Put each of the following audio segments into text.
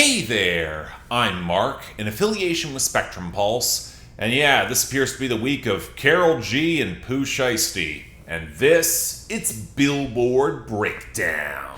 Hey there, I'm Mark, in affiliation with Spectrum Pulse, and yeah, this appears to be the week of Karol G and Pooh Shiesty, and it's Billboard BREAKDOwn.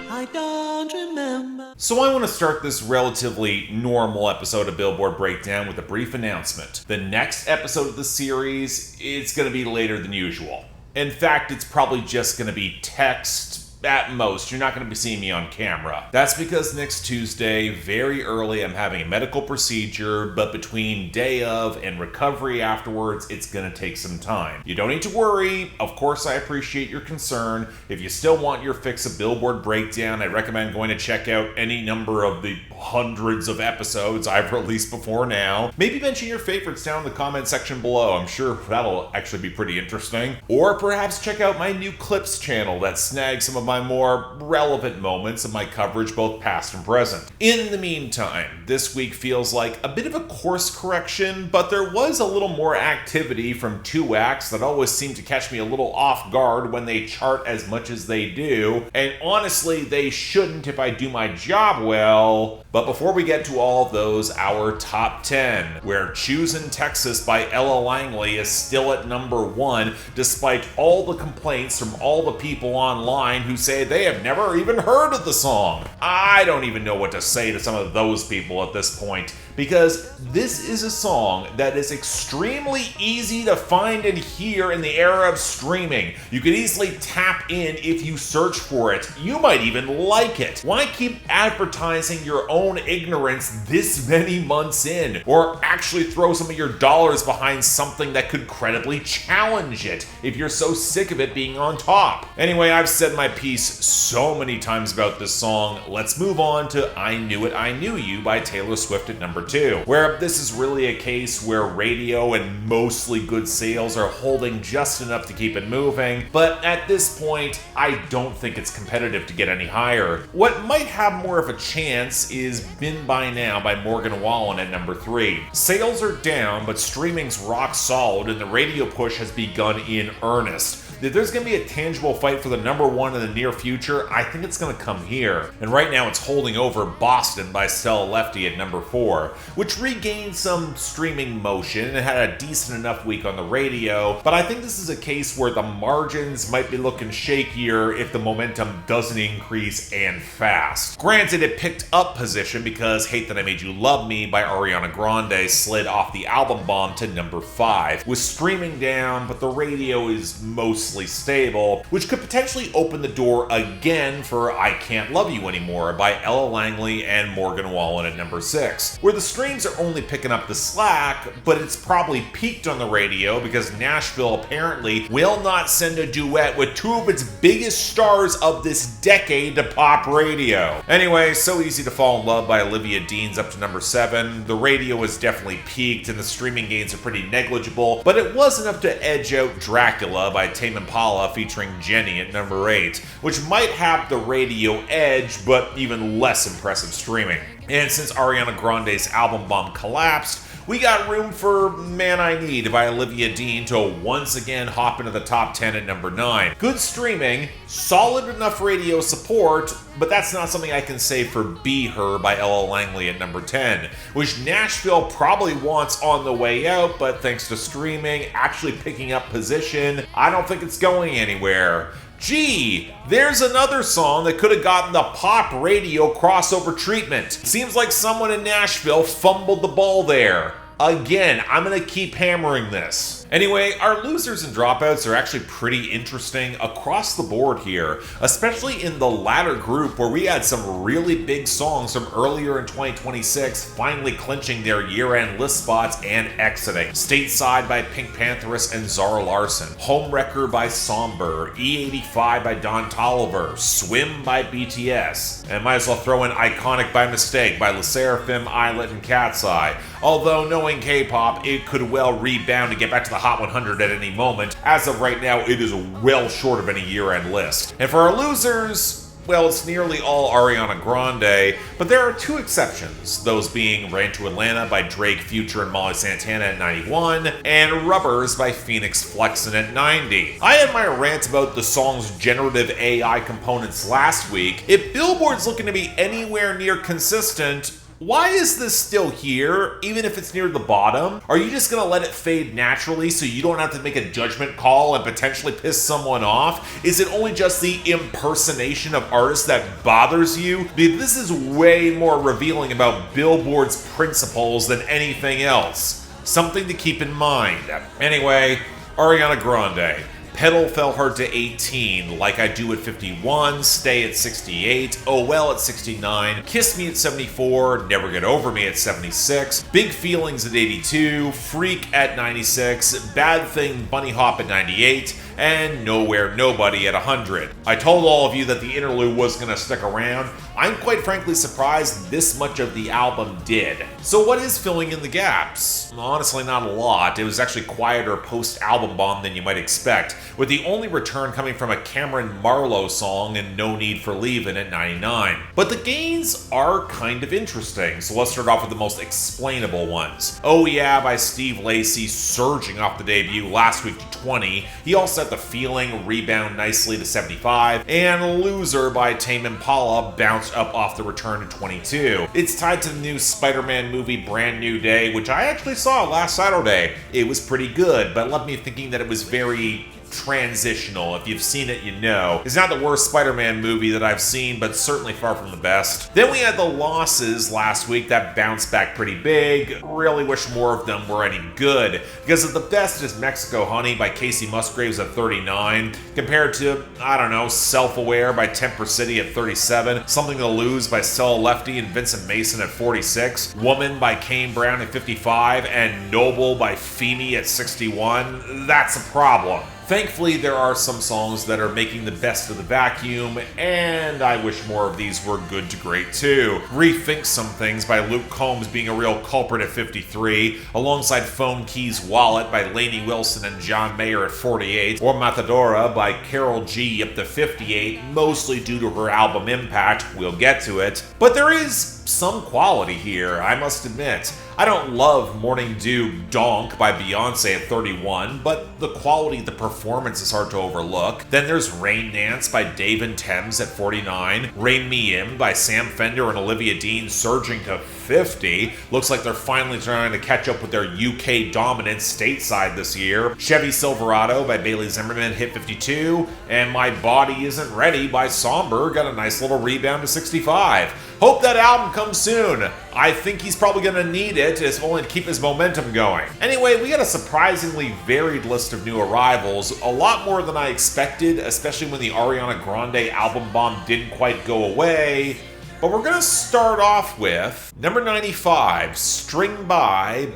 I don't remember. So I want to start this relatively normal episode of Billboard BREAKDOwn with a brief announcement. The next episode of the series is going to be later than usual. In fact, it's probably just going to be text. At most, you're not going to be seeing me on camera. That's because next Tuesday, very early, I'm having a medical procedure, but between day of and recovery afterwards, it's going to take some time. You don't need to worry. Of course, I appreciate your concern. If you still want your fix of Billboard BREAKDOwn, I recommend going to check out any number of the hundreds of episodes I've released before now. Maybe mention your favorites down in the comment section below. I'm sure that'll actually be pretty interesting. Or perhaps check out my new clips channel that snags some of my more relevant moments of my coverage, both past and present. In the meantime, this week feels like a bit of a course correction, but there was a little more activity from two acts that always seem to catch me a little off guard when they chart as much as they do, and honestly, they shouldn't if I do my job well. But before we get to all of those, our top 10, where Choosin' Texas by Ella Langley is still at number 1, despite all the complaints from all the people online who say they have never even heard of the song. I don't even know what to say to some of those people at this point, because this is a song that is extremely easy to find and hear in the era of streaming. You could easily tap in if you search for it. You might even like it. Why keep advertising your own ignorance this many months in? Or actually throw some of your dollars behind something that could credibly challenge it if you're so sick of it being on top. Anyway, I've said my piece so many times about this song. Let's move on to I Knew It, I Knew You by Taylor Swift at number 2, where this is really a case where radio and mostly good sales are holding just enough to keep it moving, but at this point, I don't think it's competitive to get any higher. What might have more of a chance is Been By Now by Morgan Wallen at number 3. Sales are down, but streaming's rock solid and the radio push has begun in earnest. If there's going to be a tangible fight for the number 1 in the near future, I think it's going to come here. And right now it's holding over Boston by Stella Lefty at number 4, which regained some streaming motion and had a decent enough week on the radio, but I think this is a case where the margins might be looking shakier if the momentum doesn't increase and fast. Granted, it picked up position because Hate That I Made You Love Me by Ariana Grande slid off the album bomb to number 5, with streaming down, but the radio is mostly stable, which could potentially open the door again for I Can't Love You Anymore by Ella Langley and Morgan Wallen at number 6, where the streams are only picking up the slack, but it's probably peaked on the radio because Nashville apparently will not send a duet with two of its biggest stars of this decade to pop radio. Anyway, So Easy to Fall in Love by Olivia Dean's up to number 7. The radio is definitely peaked and the streaming gains are pretty negligible, but it was enough to edge out Dracula by Tame Impala featuring Jenny at number 8, which might have the radio edge, but even less impressive streaming. And since Ariana Grande's album bomb collapsed, we got room for Man I Need by Olivia Dean to once again hop into the top 10 at number 9. Good streaming, solid enough radio support, but that's not something I can say for Be Her by Ella Langley at number 10, which Nashville probably wants on the way out, but thanks to streaming actually picking up position, I don't think it's going anywhere. Gee, there's another song that could have gotten the pop radio crossover treatment. Seems like someone in Nashville fumbled the ball there. Again, I'm gonna keep hammering this. Anyway, our losers and dropouts are actually pretty interesting across the board here, especially in the latter group where we had some really big songs from earlier in 2026 finally clinching their year-end list spots and exiting. Stateside by Pink Pantheress and Zara Larsson, Homewrecker by Somber, E85 by Don Toliver, Swim by BTS, and might as well throw in Iconic by Mistake by LE SSERAFIM, Islet, and Cat's Eye. Although knowing K-pop, it could well rebound to get back to the Hot 100 at any moment. As of right now, it is well short of any year-end list. And for our losers, Well, it's nearly all Ariana Grande, but there are two exceptions, those being Rain to Atlanta by Drake, Future, and Molly Santana at 91, and Rubbers by Phoenix Flexin at 90. I had my rant about the song's generative AI components last week. If Billboard's looking to be anywhere near consistent, why is this still here, even if it's near the bottom? Are you just gonna let it fade naturally so you don't have to make a judgment call and potentially piss someone off? Is it only just the impersonation of artists that bothers you? Because this is way more revealing about Billboard's principles than anything else. Something to keep in mind. Anyway, Ariana Grande. Pedal Fell Hard to 18, Like I Do at 51, Stay at 68, Oh Well at 69, Kiss Me at 74, Never Get Over Me at 76, Big Feelings at 82, Freak at 96, Bad Thing Bunny Hop at 98, and Nowhere Nobody at 100. I told all of you that the interlude was going to stick around. I'm quite frankly surprised this much of the album did. So what is filling in the gaps? Honestly, not a lot. It was actually quieter post-album bomb than you might expect, with the only return coming from a Cameron Marlowe song and No Need for Leavin' at 99. But the gains are kind of interesting, so let's start off with the most explainable ones. Oh Yeah by Steve Lacy surging off the debut last week to 20. He also had The Feeling rebound nicely to 75, and Loser by Tame Impala bounced up off the return to 22. It's tied to the new Spider-Man movie Brand New Day, which I actually saw last Saturday. It was pretty good, but left me thinking that it was very transitional. If you've seen it, you know. It's not the worst Spider-Man movie that I've seen, but certainly far from the best. Then we had the losses last week that bounced back pretty big. Really wish more of them were any good, because of the best is Mexico Honey by Casey Musgraves at 39, compared to, I don't know, Self-Aware by Temper City at 37, Something to Lose by Stella Lefty and Vincent Mason at 46, Woman by Kane Brown at 55, and Noble by Femi at 61. That's a problem. Thankfully, there are some songs that are making the best of the vacuum, and I wish more of these were good to great too. Rethink Some Things by Luke Combs being a real culprit at 53, alongside Phone Keys Wallet by Lainey Wilson and John Mayer at 48, or Matadora by Karol G up to 58, mostly due to her album impact. We'll get to it. But there is some quality here, I must admit. I don't love Morning Dew Donk by Beyonce at 31, but the quality of the performance is hard to overlook. Then there's Rain Dance by Dave and Thames at 49, Rein Me In by Sam Fender and Olivia Dean surging to 50. Looks like they're finally trying to catch up with their UK dominance stateside this year. Chevy Silverado by Bailey Zimmerman hit 52, and My Body Isn't Ready by Somber got a nice little rebound to 65. Hope that album comes soon. I think he's probably going to need it, if only to keep his momentum going. Anyway, we got a surprisingly varied list of new arrivals, a lot more than I expected, especially when the Ariana Grande album bomb didn't quite go away. But we're going to start off with number 95, String By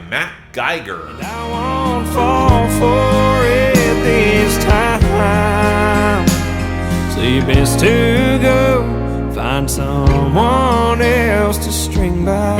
Mack Geiger. And I won't fall for it this time, so you best to go find someone else to string by.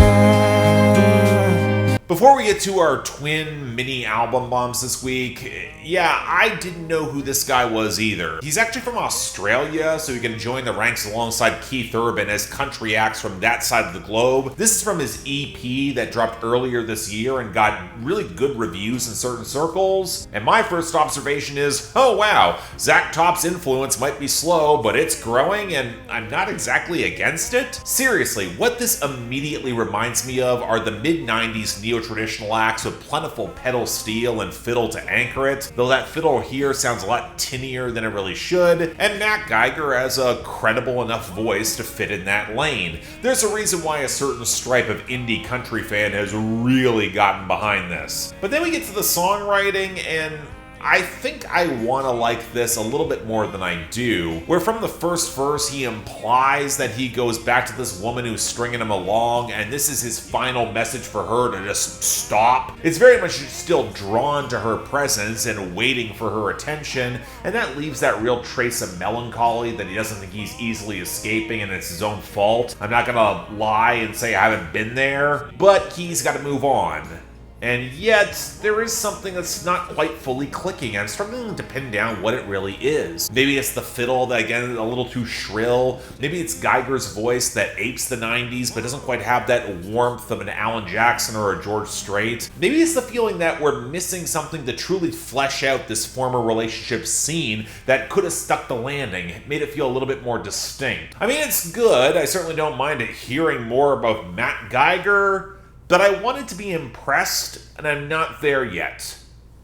Before we get to our twin mini album bombs this week, yeah, I didn't know who this guy was either. He's actually from Australia, so he can join the ranks alongside Keith Urban as country acts from that side of the globe. This is from his EP that dropped earlier this year and got really good reviews in certain circles. And my first observation is, oh wow, Zach Top's influence might be slow, but it's growing and I'm not exactly against it. Seriously, what this immediately reminds me of are the mid-90s neo-traditional acts with plentiful pedal steel and fiddle to anchor it, though that fiddle here sounds a lot tinnier than it really should, and Mack Geiger has a credible enough voice to fit in that lane. There's a reason why a certain stripe of indie country fan has really gotten behind this. But then we get to the songwriting, and I think I want to like this a little bit more than I do, where from the first verse he implies that he goes back to this woman who's stringing him along, and this is his final message for her to just stop. It's very much still drawn to her presence and waiting for her attention, and that leaves that real trace of melancholy that he doesn't think he's easily escaping and it's his own fault. I'm not gonna lie and say I haven't been there, but he's got to move on. And yet, there is something that's not quite fully clicking. I'm struggling to pin down what it really is. Maybe it's the fiddle that, again, is a little too shrill. Maybe it's Geiger's voice that apes the 90s but doesn't quite have that warmth of an Alan Jackson or a George Strait. Maybe it's the feeling that we're missing something to truly flesh out this former relationship scene that could have stuck the landing, made it feel a little bit more distinct. I mean, it's good. I certainly don't mind hearing more about Mack Geiger, but I wanted to be impressed, and I'm not there yet.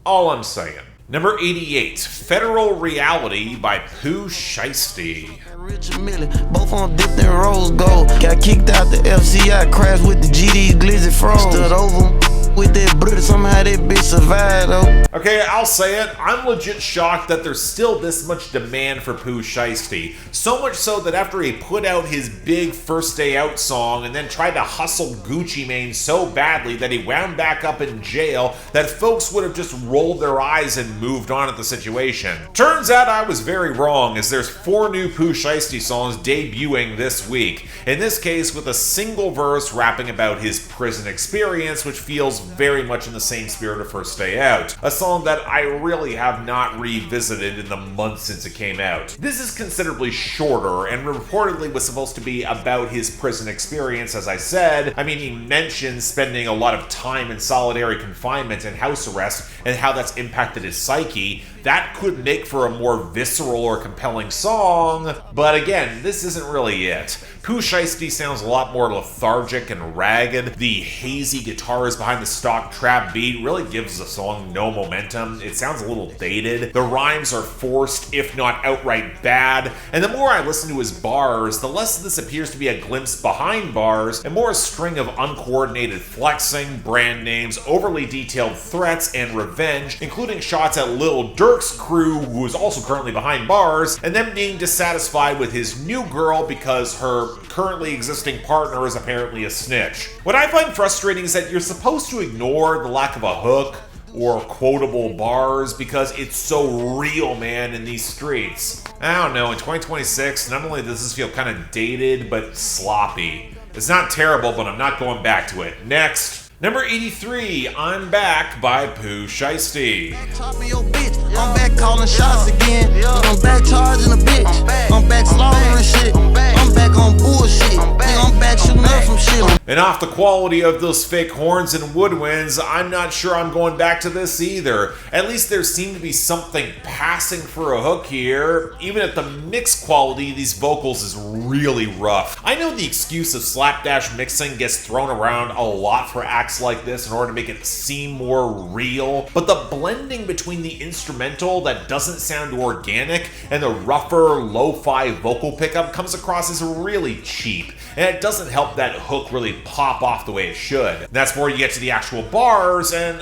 All I'm saying. Number 88, Federal Reality by Pooh Shiesty. Rich and Millie, both on dipped in rose gold. Got kicked out the FCI, crashed with the GD Glizzy Froze. Stood over with that brother, somehow that bitch survived though. Okay, I'll say it. I'm legit shocked that there's still this much demand for Pooh Shiesty. So much so that after he put out his big First Day Out song and then tried to hustle Gucci Mane so badly that he wound back up in jail, that folks would have just rolled their eyes and moved on at the situation. Turns out I was very wrong, as there's 4 new Pooh Shiesty songs debuting this week. In this case, with a single verse rapping about his prison experience, which feels very much in the same spirit of First Day Out. A song that I really have not revisited in the months since it came out. This is considerably shorter and reportedly was supposed to be about his prison experience, as I said. I mean, he mentions spending a lot of time in solitary confinement and house arrest and how that's impacted his psyche. That could make for a more visceral or compelling song, but again, this isn't really it. Pooh Shiesty sounds a lot more lethargic and ragged. The hazy guitars behind the stock trap beat really gives the song no momentum. It sounds a little dated. The rhymes are forced, if not outright bad, and the more I listen to his bars, the less this appears to be a glimpse behind bars and more a string of uncoordinated flexing, brand names, overly detailed threats, and revenge, including shots at Lil Durk's crew, who is also currently behind bars, and them being dissatisfied with his new girl because her currently existing partner is apparently a snitch. What I find frustrating is that you're supposed to ignore the lack of a hook or quotable bars because it's so real, man, in these streets. I don't know, in 2026, not only does this feel kind of dated, but sloppy. It's not terrible, but I'm not going back to it. Next. Number 83, I'm Back by Pooh Shiesty. Top of your bitch, I'm back calling shots again. I'm back charging a bitch. I'm back slaughtering shit. I'm back on bullshit. I'm back shooting up some shit. And off the quality of those fake horns and woodwinds, I'm not sure I'm going back to this either. At least there seemed to be something passing for a hook here. Even at the mix quality, these vocals is really rough. I know the excuse of slapdash mixing gets thrown around a lot for acts like this in order to make it seem more real, but the blending between the instrumental that doesn't sound organic and the rougher lo-fi vocal pickup comes across as really cheap, and it doesn't help that hook really pop off the way it should. And that's where you get to the actual bars, and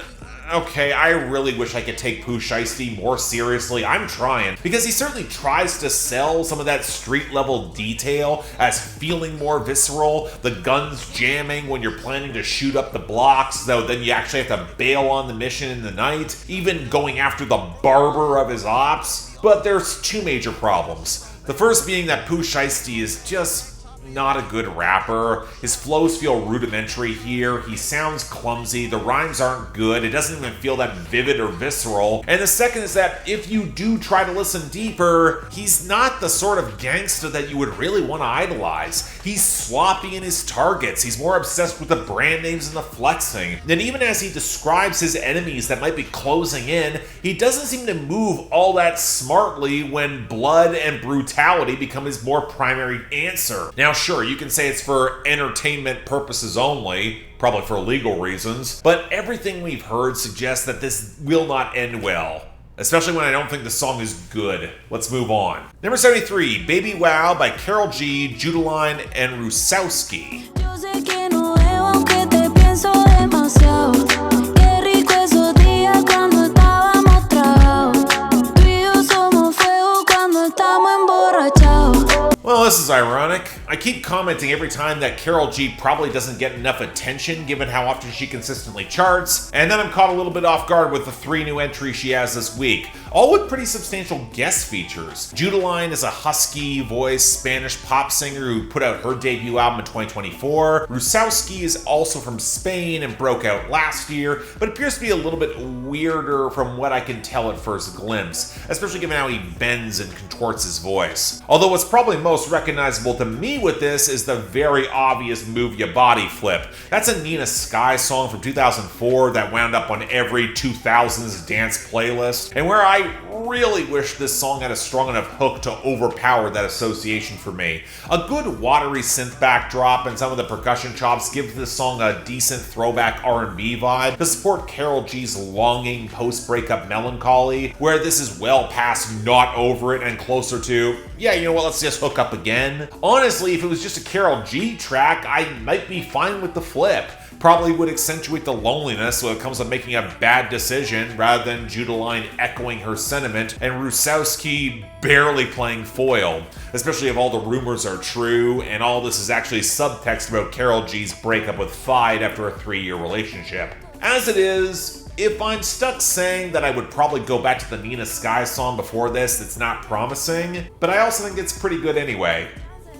okay, I really wish I could take Pooh Shiesty more seriously. I'm trying, because he certainly tries to sell some of that street-level detail as feeling more visceral, the guns jamming when you're planning to shoot up the blocks, though then you actually have to bail on the mission in the night, even going after the barber of his ops. But there's 2 major problems. The first being that Pooh Shiesty is just not a good rapper. His flows feel rudimentary here. He sounds clumsy. The rhymes aren't good. It doesn't even feel that vivid or visceral. And the second is that if you do try to listen deeper, he's not the sort of gangster that you would really want to idolize. He's sloppy in his targets. He's more obsessed with the brand names and the flexing. And even as he describes his enemies that might be closing in, he doesn't seem to move all that smartly when blood and brutality become his more primary answer. Now, sure, you can say it's for entertainment purposes only, probably for legal reasons, but everything we've heard suggests that this will not end well, especially when I don't think the song is good. Let's move on. Number 73, BbY WOW by Karol G, Judeline, and Rusowsky. Well, Oh, this is ironic. I keep commenting every time that Karol G probably doesn't get enough attention given how often she consistently charts, and then I'm caught a little bit off guard with the 3 new entries she has this week, all with pretty substantial guest features. Judeline is a husky voice Spanish pop singer who put out her debut album in 2024. Rusowsky is also from Spain and broke out last year, but appears to be a little bit weirder from what I can tell at first glimpse, especially given how he bends and contorts his voice. Although what's probably most recognizable to me with this is the very obvious Move Ya Body flip. That's a Nina Sky song from 2004 that wound up on every 2000s dance playlist, and where I really wish this song had a strong enough hook to overpower that association for me. A good watery synth backdrop and some of the percussion chops give this song a decent throwback R&B vibe to support Karol G's longing post-breakup melancholy, where this is well past not over it and closer to, yeah, you know what, let's just hook up again. Honestly, if it was just a Karol G track, I might be fine with the flip. Probably would accentuate the loneliness when it comes to making a bad decision rather than Judeline echoing her sentiment and Rusowsky barely playing foil, especially if all the rumors are true and all this is actually subtext about Karol G's breakup with Fide after a 3-year relationship. As it is, if I'm stuck saying that I would probably go back to the Nina Sky song before this, it's not promising, but I also think it's pretty good anyway.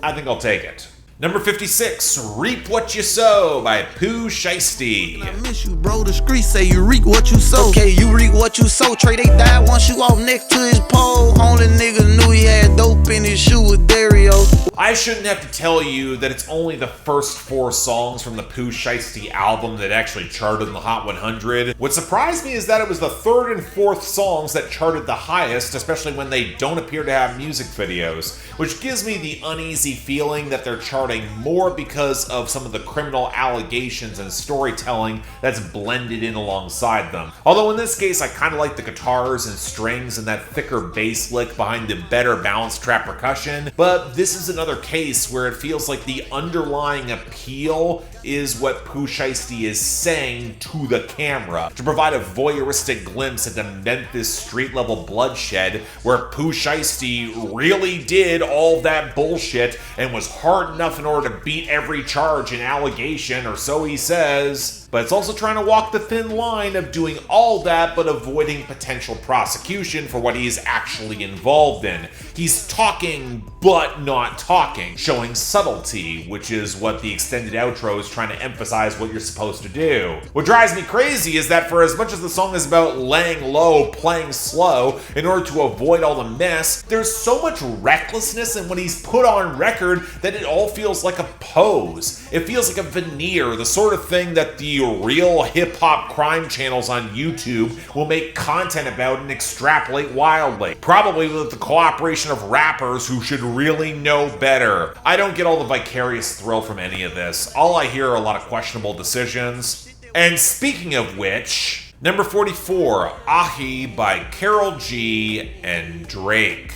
I think I'll take it. Number 56, Reap What You Sow by Pooh Shiesty. I miss you, bro. The streets say you reap what you sow. Okay, you reap what you sow. Trey, they died once you off next to his pole. Only nigga knew he had dope in his shoe with Dario. I shouldn't have to tell you that it's only the first 4 songs from the Pooh Shiesty album that actually charted in the Hot 100. What surprised me is that it was the 3rd and 4th songs that charted the highest, especially when they don't appear to have music videos, which gives me the uneasy feeling that they're charting more because of some of the criminal allegations and storytelling that's blended in alongside them. Although in this case, I kind of like the guitars and strings and that thicker bass lick behind the better balanced trap percussion, but this is another case where it feels like the underlying appeal is what Pooh Shiesty is saying to the camera, to provide a voyeuristic glimpse into Memphis street-level bloodshed, where Pooh Shiesty really did all that bullshit and was hard enough in order to beat every charge and allegation, or so he says. But it's also trying to walk the thin line of doing all that but avoiding potential prosecution for what he's actually involved in. He's talking but not talking, showing subtlety, which is what the extended outro is trying to emphasize what you're supposed to do. What drives me crazy is that for as much as the song is about laying low, playing slow, in order to avoid all the mess, there's so much recklessness in what he's put on record that it all feels like a pose. It feels like a veneer, the sort of thing that the real hip-hop crime channels on YouTube will make content about and extrapolate wildly. Probably with the cooperation of rappers who should really know better. I don't get all the vicarious thrill from any of this. All I hear are a lot of questionable decisions. And speaking of which, number 44, Ahi by Karol G and Drake.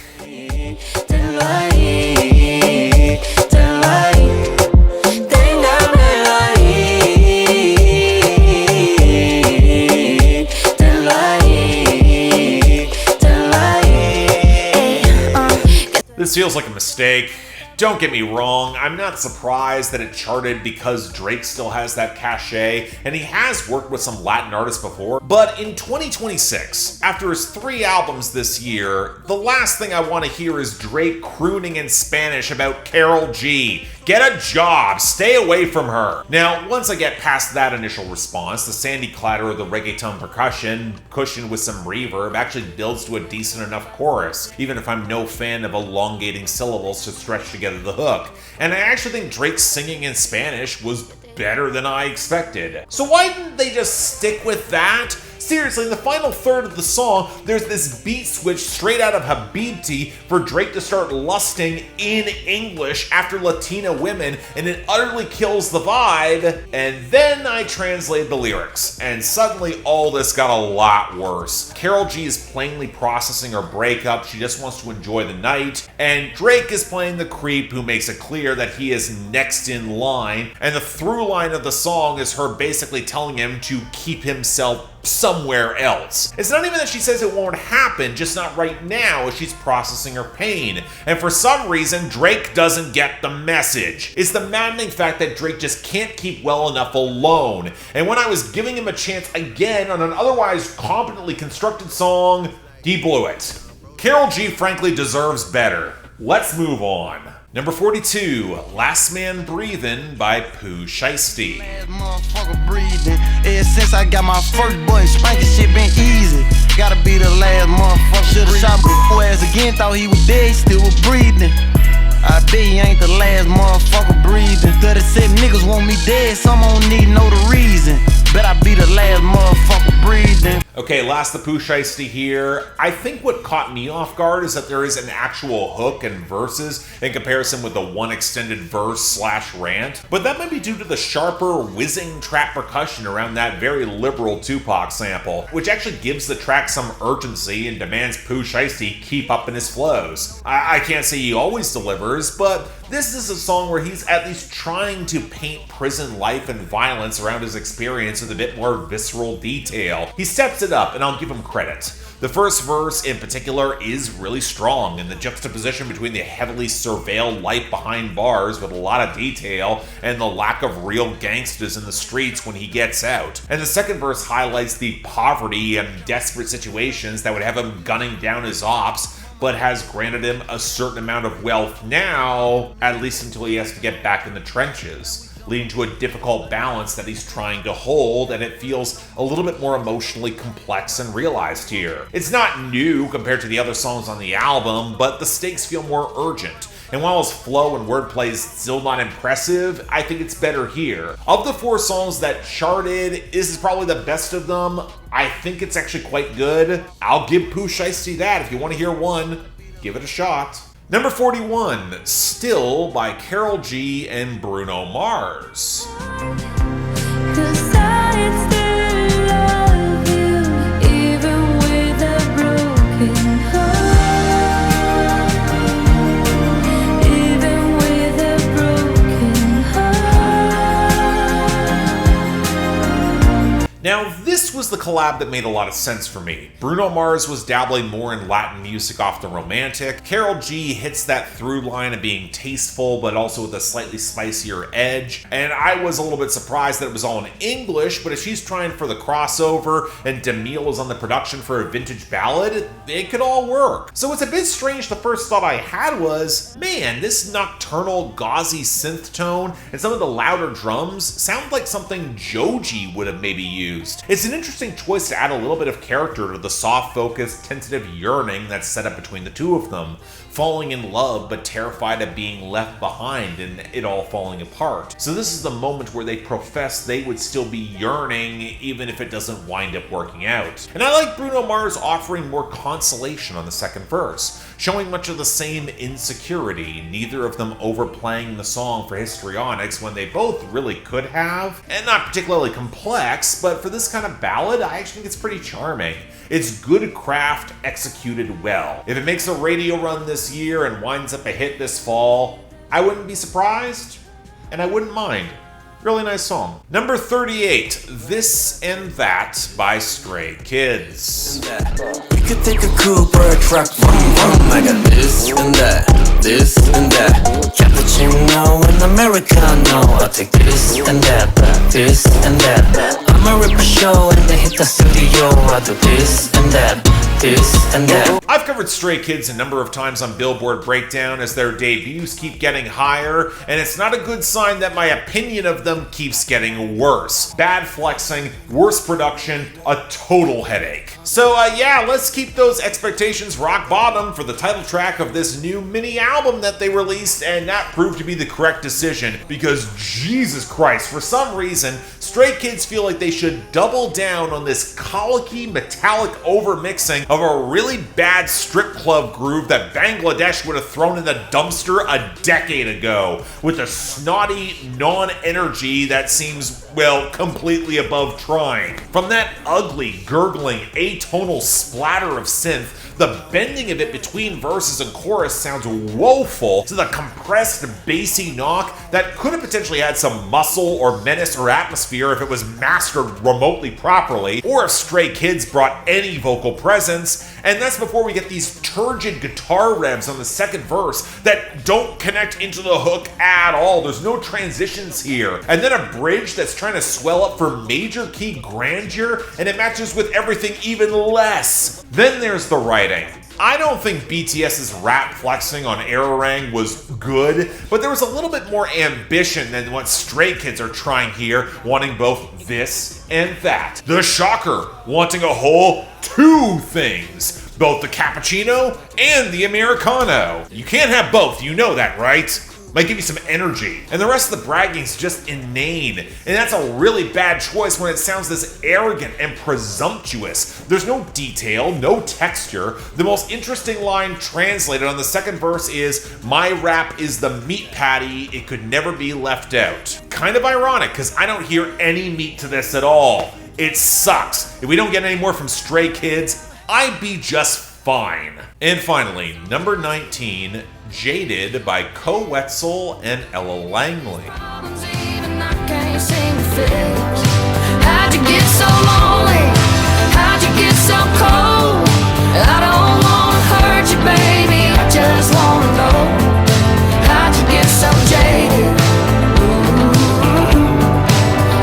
This feels like a mistake. Don't get me wrong, I'm not surprised that it charted because Drake still has that cachet, and he has worked with some Latin artists before, but in 2026, after his 3 albums this year, the last thing I want to hear is Drake crooning in Spanish about Karol G. Get a job, stay away from her. Now, once I get past that initial response, the sandy clatter of the reggaeton percussion, cushioned with some reverb, actually builds to a decent enough chorus, even if I'm no fan of elongating syllables to stretch together the hook. And I actually think Drake's singing in Spanish was better than I expected. So why didn't they just stick with that? Seriously, in the final third of the song, there's this beat switch straight out of Habibti for Drake to start lusting in English after Latina women, and it utterly kills the vibe. And then I translated the lyrics, and suddenly all this got a lot worse. Karol G is plainly processing her breakup, she just wants to enjoy the night, and Drake is playing the creep who makes it clear that he is next in line, and the through line of the song is her basically telling him to keep himself somewhere else. It's not even that she says it won't happen, just not right now as she's processing her pain. And for some reason, Drake doesn't get the message. It's the maddening fact that Drake just can't keep well enough alone. And when I was giving him a chance again on an otherwise competently constructed song, he blew it. Karol G frankly deserves better. Let's move on. Number 42, Last Man Breathin' by Pooh Shiesty. Last motherfucker breathing. Ever since I got my first button, spanking shit been easy. Gotta be the last motherfucker. Should've shot my ass again, thought he was dead, still was breathing. I bet he ain't the last motherfucker breathing. 37 niggas want me dead, some don't need to know the reason. Bet I be the last motherfucker breathing. Okay, last the Pooh Shiesty here. I think what caught me off guard is that there is an actual hook and verses in comparison with the one extended verse / rant, but that might be due to the sharper, whizzing trap percussion around that very liberal Tupac sample, which actually gives the track some urgency and demands Pooh Shiesty keep up in his flows. I can't say he always delivers, but this is a song where he's at least trying to paint prison life and violence around his experience with a bit more visceral detail. He steps it up, and I'll give him credit. The first verse in particular is really strong, and the juxtaposition between the heavily surveilled life behind bars with a lot of detail and the lack of real gangsters in the streets when he gets out. And the second verse highlights the poverty and desperate situations that would have him gunning down his ops, but has granted him a certain amount of wealth now, at least until he has to get back in the trenches, leading to a difficult balance that he's trying to hold, and it feels a little bit more emotionally complex and realized here. It's not new compared to the other songs on the album, but the stakes feel more urgent. And while his flow and wordplay is still not impressive, I think it's better here. Of the 4 songs that charted, this is probably the best of them. I think it's actually quite good. I'll give Pooh Shiesty that. If you want to hear one, give it a shot. Number 41, Still by Karol G and Bruno Mars. Now, this was the collab that made a lot of sense for me. Bruno Mars was dabbling more in Latin music off the romantic. Karol G hits that through line of being tasteful, but also with a slightly spicier edge. And I was a little bit surprised that it was all in English, but if she's trying for the crossover and Demille is on the production for a vintage ballad, it could all work. So it's a bit strange. The first thought I had was, man, this nocturnal, gauzy synth tone and some of the louder drums sound like something Joji would have maybe used. It's an interesting choice to add a little bit of character to the soft-focused, tentative yearning that's set up between the two of them, falling in love but terrified of being left behind and it all falling apart. So this is the moment where they profess they would still be yearning even if it doesn't wind up working out. And I like Bruno Mars offering more consolation on the second verse, showing much of the same insecurity, neither of them overplaying the song for histrionics when they both really could have, and not particularly complex, but for this kind of ballad, I actually think it's pretty charming. It's good craft executed well. If it makes a radio run this year and winds up a hit this fall, I wouldn't be surprised, and I wouldn't mind. Really nice song. Number 38, This and That by Stray Kids. You could take a coupe or a truck, I got this and that, this and that. Cappuccino in Americano. I'll take this and that, this and that. I'ma rip a show and then hit the studio. I'll do this and that, this and that. I've covered Stray Kids a number of times on Billboard Breakdown as their debuts keep getting higher, and it's not a good sign that my opinion of them keeps getting worse. Bad flexing, worse production, a total headache. So yeah, let's keep those expectations rock bottom for the title track of this new mini album that they released, and that proved to be the correct decision because Jesus Christ, for some reason, Stray Kids feel like they should double down on this colicky, metallic overmixing of a really bad strip club groove that Bangladesh would have thrown in the dumpster a decade ago, with a snotty non-energy that seems, well, completely above trying. From that ugly, gurgling, atonal splatter of synth, The bending of it between verses and chorus sounds woeful to the compressed bassy knock that could have potentially had some muscle or menace or atmosphere if it was mastered remotely properly, or if Stray Kids brought any vocal presence. And that's before we get these turgid guitar revs on the second verse that don't connect into the hook at all. There's no transitions here. And then a bridge that's trying to swell up for major key grandeur, and it matches with everything even less. Then there's the writing. I don't think BTS's rap flexing on Arirang was good, but there was a little bit more ambition than what Stray Kids are trying here, wanting both this and that. The Shocker wanting a whole two things, both the cappuccino and the Americano. You can't have both, you know that, right? Might give you some energy. And the rest of the bragging's just inane. And that's a really bad choice when it sounds this arrogant and presumptuous. There's no detail, no texture. The most interesting line translated on the second verse is, "My rap is the meat patty, it could never be left out." Kind of ironic, because I don't hear any meat to this at all. It sucks. If we don't get any more from Stray Kids, I'd be just fine. And finally, number 19, Jaded by Koe Wetzel and Ella Langley. How'd you get so lonely? How'd you get so cold? I don't wanna hurt you, baby, I just wanna know. How'd you get so jaded?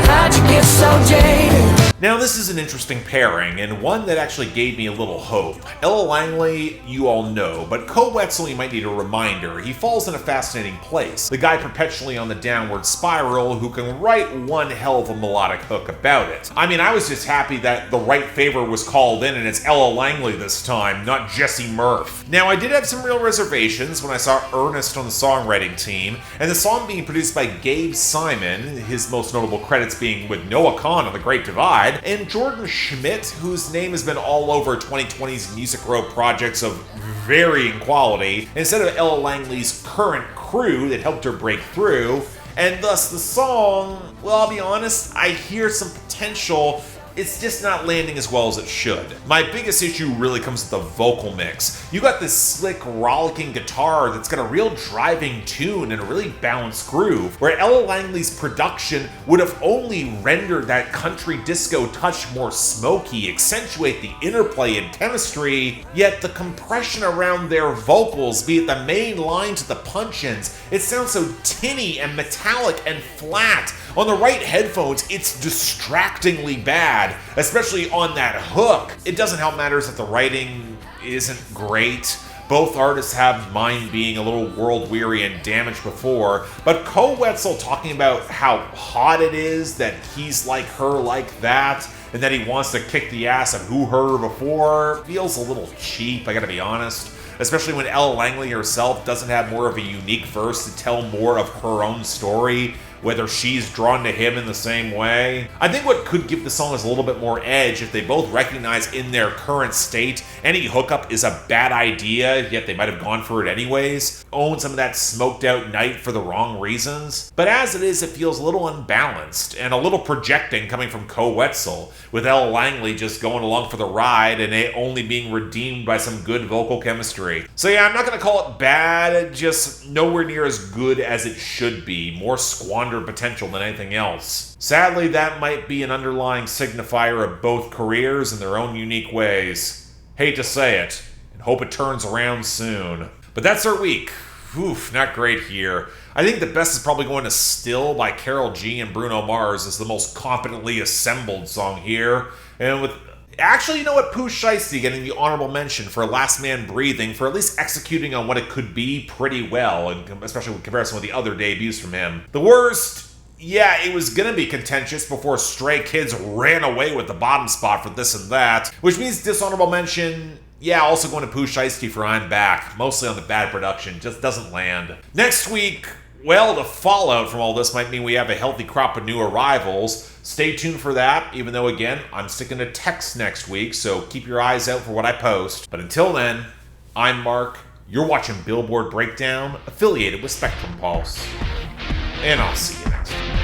How'd you get so jaded? Now this is an interesting pairing, and one that actually gave me a little hope. Ella Langley, you all know, but Koe Wetzel, you might need a reminder. He falls in a fascinating place. The guy perpetually on the downward spiral who can write one hell of a melodic hook about it. I mean, I was just happy that the right favor was called in and it's Ella Langley this time, not Jesse Murph. Now, I did have some real reservations when I saw Ernest on the songwriting team, and the song being produced by Gabe Simon, his most notable credits being with Noah Kahan on The Great Divide, and Jordan Schmidt, whose name has been all over 2020's Music Row projects of varying quality, instead of Ella Langley's current crew that helped her break through. And thus the song, well, I'll be honest, I hear some potential. It's just not landing as well as it should. My biggest issue really comes with the vocal mix. You got this slick, rollicking guitar that's got a real driving tune and a really balanced groove, where Ella Langley's production would have only rendered that country disco touch more smoky, accentuate the interplay and chemistry, yet the compression around their vocals, be it the main line to the punch-ins, it sounds so tinny and metallic and flat. On the right headphones, it's distractingly bad, especially on that hook. It doesn't help matters that the writing isn't great. Both artists have mind being a little world-weary and damaged before, but Koe Wetzel talking about how hot it is, that he's like her like that, and that he wants to kick the ass of who heard her before, feels a little cheap, I gotta be honest. Especially when Ella Langley herself doesn't have more of a unique verse to tell more of her own story, whether she's drawn to him in the same way. I think what could give the song is a little bit more edge if they both recognize in their current state any hookup is a bad idea, yet they might have gone for it anyways. Own some of that smoked out night for the wrong reasons. But as it is, it feels a little unbalanced and a little projecting coming from Koe Wetzel, with Ella Langley just going along for the ride and it only being redeemed by some good vocal chemistry. So yeah, I'm not gonna call it bad, just nowhere near as good as it should be. More squandered potential than anything else. Sadly, that might be an underlying signifier of both careers in their own unique ways. Hate to say it, and hope it turns around soon. But that's our week. Oof, not great here. I think the best is probably going to Still by Karol G and Bruno Mars as the most competently assembled song here. And with actually, you know what? Pooh Shiesty getting the honorable mention for Last Man Breathing for at least executing on what it could be pretty well, and especially in comparison with the other debuts from him. The worst, yeah, it was gonna be contentious before Stray Kids ran away with the bottom spot for This and That, which means dishonorable mention, yeah, also going to Pooh Shiesty for I'm Back, mostly on the bad production, just doesn't land. Next week, well, the fallout from all this might mean we have a healthy crop of new arrivals. Stay tuned for that, even though, again, I'm sticking to text next week, so keep your eyes out for what I post. But until then, I'm Mark, you're watching Billboard Breakdown, affiliated with Spectrum Pulse, and I'll see you next week.